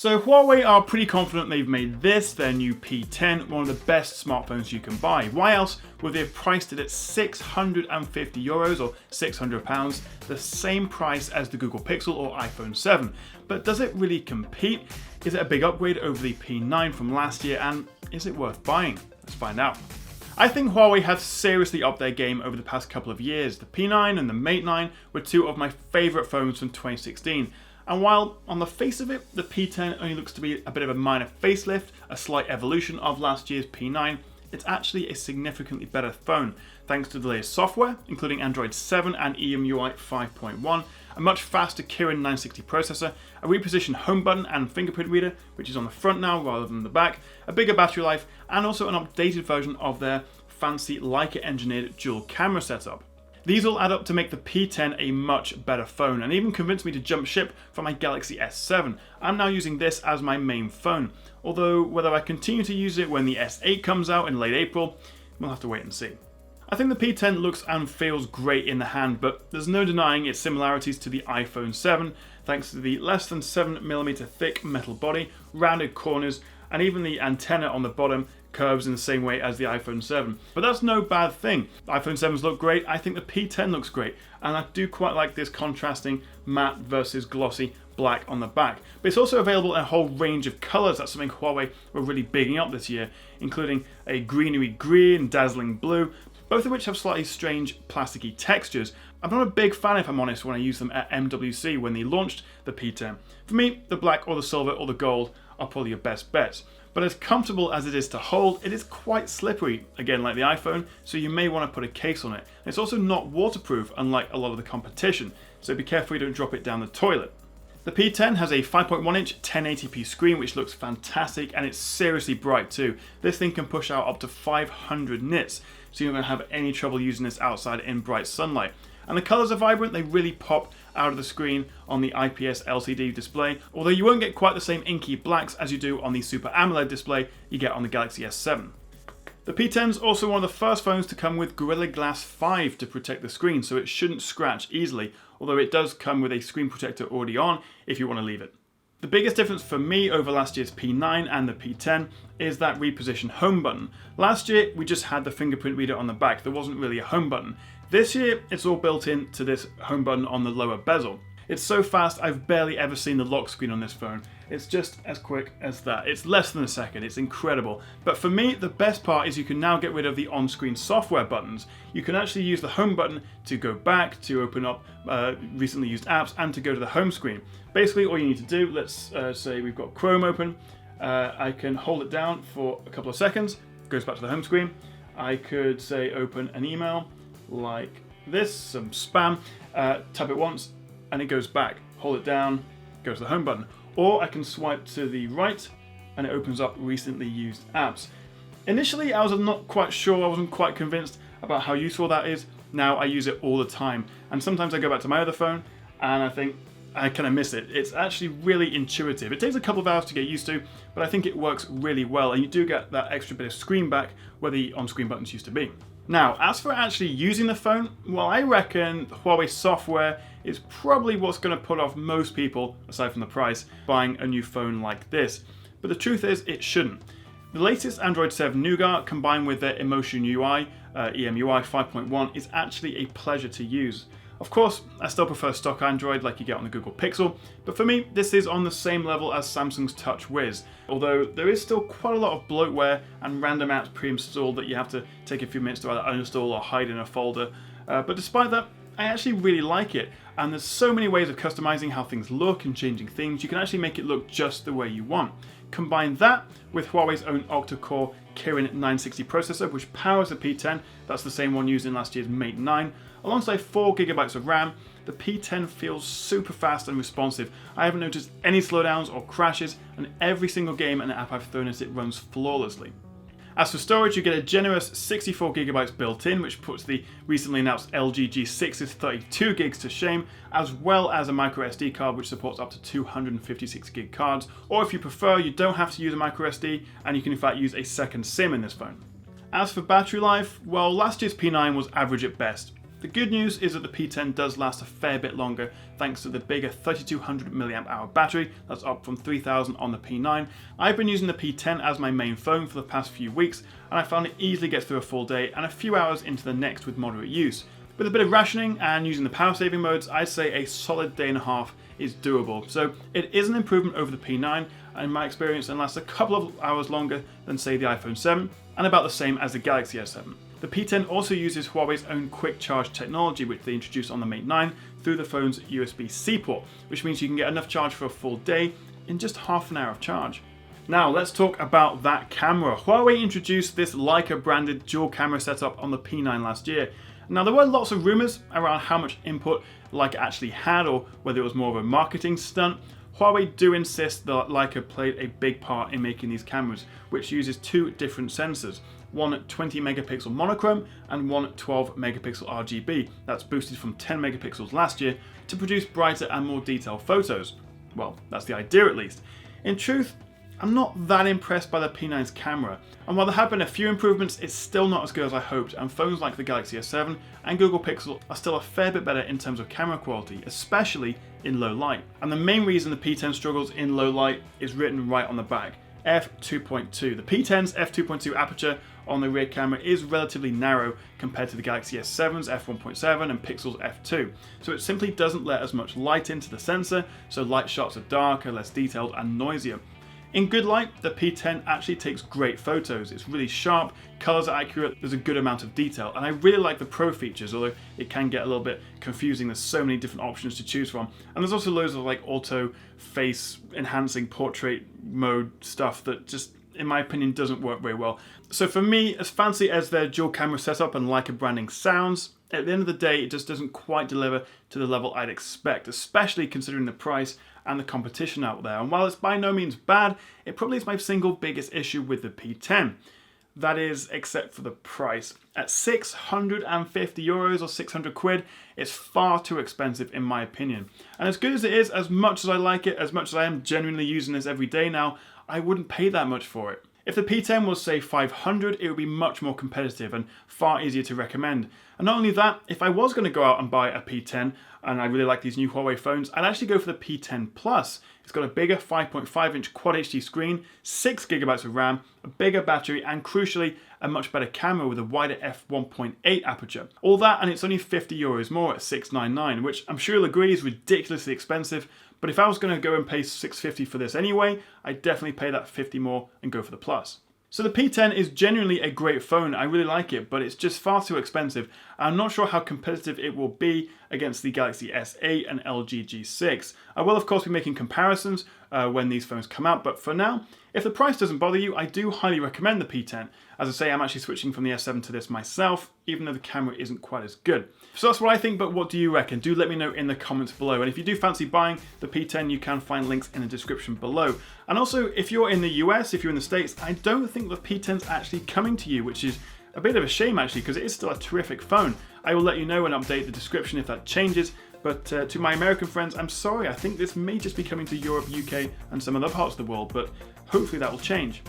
So Huawei are pretty confident they've made this, their new P10, one of the best smartphones you can buy. Why else would they have priced it at €650 or £600, the same price as the Google Pixel or iPhone 7? But does it really compete? Is it a big upgrade over the P9 from last year, and is it worth buying? Let's find out. I think Huawei have seriously upped their game over the past couple of years. The P9 and the Mate 9 were two of my favourite phones from 2016. And while on the face of it, the P10 only looks to be a bit of a minor facelift, a slight evolution of last year's P9, it's actually a significantly better phone, thanks to the latest software, including Android 7 and EMUI 5.1, a much faster Kirin 960 processor, a repositioned home button and fingerprint reader, which is on the front now rather than the back, a bigger battery life, and also an updated version of their fancy Leica engineered dual camera setup. These all add up to make the P10 a much better phone, and even convinced me to jump ship from my Galaxy S7. I'm now using this as my main phone, although whether I continue to use it when the S8 comes out in late April, we'll have to wait and see. I think the P10 looks and feels great in the hand, but there's no denying its similarities to the iPhone 7, thanks to the less than 7mm thick metal body, rounded corners, and even the antenna on the bottom curves in the same way as the iPhone 7. But that's no bad thing. The iPhone 7s look great, I think the P10 looks great, and I do quite like this contrasting matte versus glossy black on the back. But it's also available in a whole range of colours. That's something Huawei were really bigging up this year, including a greenery green and dazzling blue, both of which have slightly strange plasticky textures. I'm not a big fan, if I'm honest, when I use them at MWC when they launched the P10. For me, the black or the silver or the gold are probably your best bets. But as comfortable as it is to hold, it is quite slippery, again like the iPhone, so you may want to put a case on it. And it's also not waterproof, unlike a lot of the competition, so be careful you don't drop it down the toilet. The P10 has a 5.1-inch 1080p screen which looks fantastic, and it's seriously bright too. This thing can push out up to 500 nits, so you're not going to have any trouble using this outside in bright sunlight. And the colours are vibrant, they really pop out of the screen on the IPS LCD display, although you won't get quite the same inky blacks as you do on the Super AMOLED display you get on the Galaxy S7. The P10 is also one of the first phones to come with Gorilla Glass 5 to protect the screen, so it shouldn't scratch easily, although it does come with a screen protector already on if you want to leave it. The biggest difference for me over last year's P9 and the P10 is that repositioned home button. Last year we just had the fingerprint reader on the back, there wasn't really a home button. This year it's all built into this home button on the lower bezel. It's so fast I've barely ever seen the lock screen on this phone. It's just as quick as that. It's less than a second, it's incredible. But for me, the best part is you can now get rid of the on-screen software buttons. You can actually use the home button to go back, to open up recently used apps, and to go to the home screen. Basically all you need to do, let's say we've got Chrome open, I can hold it down for a couple of seconds, it goes back to the home screen. I could say open an email like this, some spam, tap it once, and it goes back. Hold it down, go to the home button. Or I can swipe to the right and it opens up recently used apps. Initially I was not quite sure, I wasn't quite convinced about how useful that is. Now I use it all the time, and sometimes I go back to my other phone and I think I kind of miss it. It's actually really intuitive. It takes a couple of hours to get used to, but I think it works really well, and you do get that extra bit of screen back where the on-screen buttons used to be. Now, as for actually using the phone, well, I reckon the Huawei software is probably what's going to put off most people, aside from the price, buying a new phone like this. But the truth is, it shouldn't. The latest Android 7 Nougat, combined with their Emotion UI, EMUI 5.1, is actually a pleasure to use. Of course, I still prefer stock Android like you get on the Google Pixel, but for me, this is on the same level as Samsung's TouchWiz, although there is still quite a lot of bloatware and random apps pre-installed that you have to take a few minutes to either uninstall or hide in a folder. But despite that, I actually really like it, and there's so many ways of customizing how things look and changing themes. You can actually make it look just the way you want. Combine that with Huawei's own octa-core Kirin 960 processor, which powers the P10, that's the same one used in last year's Mate 9, alongside 4GB of RAM, the P10 feels super fast and responsive. I haven't noticed any slowdowns or crashes, and every single game and app I've thrown at it runs flawlessly. As for storage, you get a generous 64GB built in, which puts the recently announced LG G6's 32GB to shame, as well as a microSD card which supports up to 256GB cards, or if you prefer, you don't have to use a microSD, and you can in fact use a second SIM in this phone. As for battery life, well, last year's P9 was average at best. The good news is that the P10 does last a fair bit longer thanks to the bigger 3200 mAh battery that's up from 3000 on the P9. I've been using the P10 as my main phone for the past few weeks and I found it easily gets through a full day and a few hours into the next with moderate use. With a bit of rationing and using the power saving modes, I'd say a solid day and a half is doable. So it is an improvement over the P9 and in my experience and lasts a couple of hours longer than say the iPhone 7 and about the same as the Galaxy S7. The P10 also uses Huawei's own quick charge technology which they introduced on the Mate 9 through the phone's USB-C port, which means you can get enough charge for a full day in just half an hour of charge. Now let's talk about that camera. Huawei introduced this Leica branded dual camera setup on the P9 last year. Now there were lots of rumours around how much input Leica actually had or whether it was more of a marketing stunt. Huawei do insist that Leica played a big part in making these cameras, which uses two different sensors. One 20 megapixel monochrome and one 12 megapixel RGB. That's boosted from 10 megapixels last year to produce brighter and more detailed photos. Well, that's the idea at least. In truth, I'm not that impressed by the P9's camera, and while there have been a few improvements, it's still not as good as I hoped, and phones like the Galaxy S7 and Google Pixel are still a fair bit better in terms of camera quality, especially in low light. And the main reason the P10 struggles in low light is written right on the back. f2.2. The P10's f2.2 aperture on the rear camera is relatively narrow compared to the Galaxy S7's f1.7 and Pixel's f2, so it simply doesn't let as much light into the sensor, so light shots are darker, less detailed and noisier. In good light, the P10 actually takes great photos. It's really sharp, colours are accurate, there's a good amount of detail, and I really like the Pro features, although it can get a little bit confusing. There's so many different options to choose from, and there's also loads of like auto face enhancing portrait mode stuff that just, in my opinion, doesn't work very well. So for me, as fancy as their dual camera setup and Leica branding sounds, at the end of the day, it just doesn't quite deliver to the level I'd expect, especially considering the price and the competition out there. And while it's by no means bad, it probably is my single biggest issue with the P10. That is, except for the price. At 650 euros or 600 quid, it's far too expensive in my opinion. And as good as it is, as much as I like it, as much as I am genuinely using this every day now, I wouldn't pay that much for it. If the P10 was say 500, it would be much more competitive and far easier to recommend. And not only that, if I was going to go out and buy a P10, and I really like these new Huawei phones, I'd actually go for the P10 Plus. It's got a bigger 5.5-inch Quad HD screen, 6 gigabytes of RAM, a bigger battery, and crucially, a much better camera with a wider f1.8 aperture. All that, and it's only 50 euros more at 699, which I'm sure you'll agree is ridiculously expensive, but if I was going to go and pay 650 for this anyway, I'd definitely pay that 50 more and go for the Plus. So the P10 is genuinely a great phone, I really like it, but it's just far too expensive. I'm not sure how competitive it will be against the Galaxy S8 and LG G6. I will of course be making comparisons when these phones come out, but for now, if the price doesn't bother you, I do highly recommend the P10. As I say, I'm actually switching from the S7 to this myself, even though the camera isn't quite as good. So that's what I think, but what do you reckon? Do let me know in the comments below. And if you do fancy buying the P10, you can find links in the description below. And also, if you're in the US, if you're in the States, I don't think the P10's actually coming to you, which is a bit of a shame actually, because it is still a terrific phone. I will let you know and update the description if that changes. But to my American friends, I'm sorry, I think this may just be coming to Europe, UK, and some other parts of the world, but hopefully that will change.